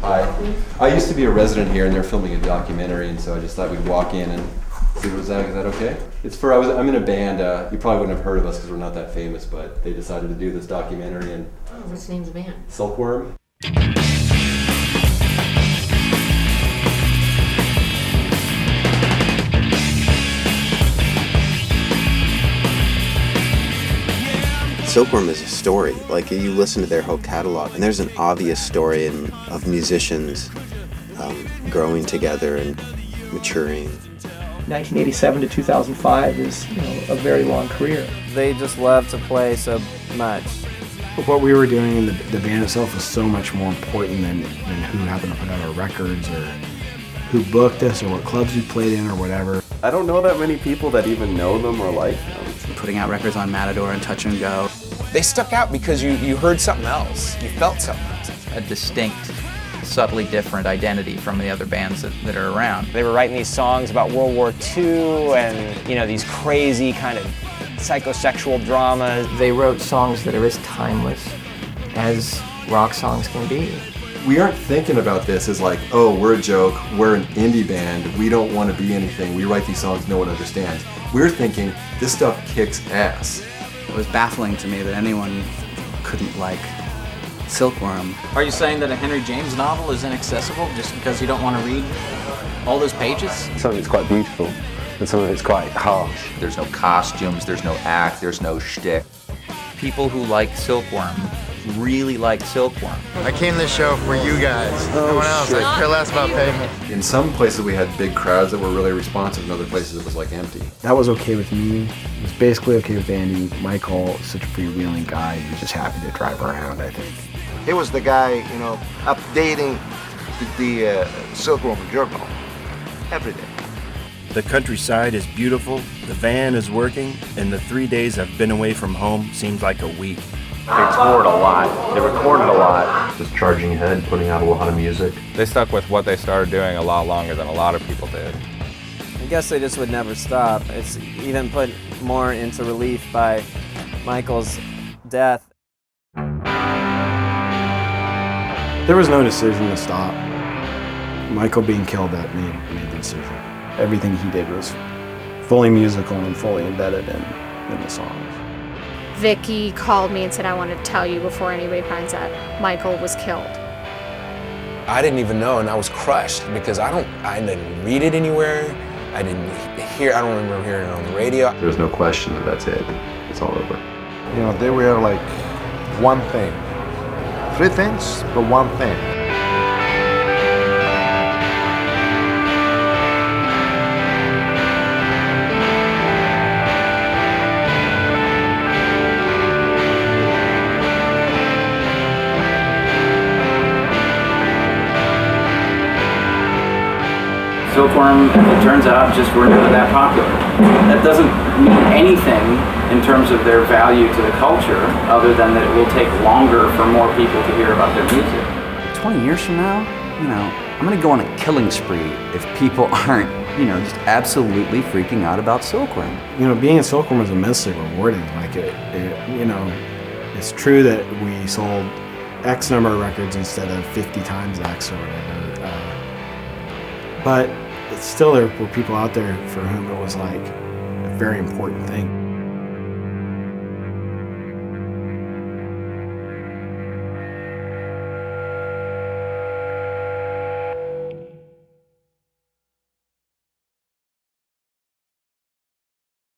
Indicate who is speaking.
Speaker 1: Hi. I used to be a resident here, and they're filming a documentary, and so I just thought we'd walk in and see what was that. Is that okay? It's for I'm in a band. You probably wouldn't have heard of us because we're not that famous, but they decided to do this documentary. And
Speaker 2: what's the name of the band?
Speaker 1: Silkworm.
Speaker 3: Silkworm is a story. Like, you listen to their whole catalog, and there's an obvious story of musicians growing together and maturing.
Speaker 4: 1987 to 2005 is, a very long career.
Speaker 5: They just love to play so much.
Speaker 6: What we were doing in the band itself was so much more important than who happened to put out our records or who booked us or what clubs we played in or whatever.
Speaker 1: I don't know that many people that even know them or like them.
Speaker 7: Putting out records on Matador and Touch and Go.
Speaker 8: They stuck out because you heard something else. You felt something else.
Speaker 7: A distinct, subtly different identity from the other bands that are around.
Speaker 5: They were writing these songs about World War II and, these crazy kind of psychosexual dramas.
Speaker 4: They wrote songs that are as timeless as rock songs can be.
Speaker 1: We aren't thinking about this as like, oh, we're a joke, we're an indie band, we don't want to be anything, we write these songs no one understands. We're thinking, this stuff kicks ass.
Speaker 7: It was baffling to me that anyone couldn't like Silkworm.
Speaker 9: Are you saying that a Henry James novel is inaccessible just because you don't want to read all those pages?
Speaker 10: Something that's quite beautiful and something that's quite harsh.
Speaker 11: There's no costumes, there's no act, there's no shtick.
Speaker 7: People who like Silkworm really like Silkworm.
Speaker 12: I came to this show for you guys. No one else. I care less about payment.
Speaker 1: In some places we had big crowds that were really responsive, in other places it was like empty.
Speaker 6: That was okay with me. It was basically okay with Andy. Michael is such a freewheeling guy. He was just happy to drive around, I think.
Speaker 12: He was the guy, updating the Silkworm Journal every day.
Speaker 13: The countryside is beautiful, the van is working, and the 3 days I've been away from home seems like a week.
Speaker 10: They toured a lot. They recorded a lot. Just charging ahead, putting out a lot of music.
Speaker 5: They stuck with what they started doing a lot longer than a lot of people did. I guess they just would never stop. It's even put more into relief by Michael's death.
Speaker 6: There was no decision to stop. Michael being killed that made the decision. Everything he did was fully musical and fully embedded in the songs.
Speaker 14: Vicky called me and said, I want to tell you before anybody finds out, Michael was killed.
Speaker 8: I didn't even know, and I was crushed because I didn't read it anywhere. I don't remember hearing it on the radio.
Speaker 1: There's no question that that's it. It's all over.
Speaker 12: They were like one thing. 3 things, but one thing.
Speaker 9: Silkworm, it turns out, just were never that popular. That doesn't mean anything in terms of their value to the culture, other than that it will take longer for more people to hear about their music.
Speaker 7: 20 years from now, I'm gonna go on a killing spree if people aren't, just absolutely freaking out about Silkworm.
Speaker 6: Being in Silkworm was immensely rewarding. Like it's true that we sold X number of records instead of 50 times X or whatever. But still, there were people out there for whom it was like a very important thing.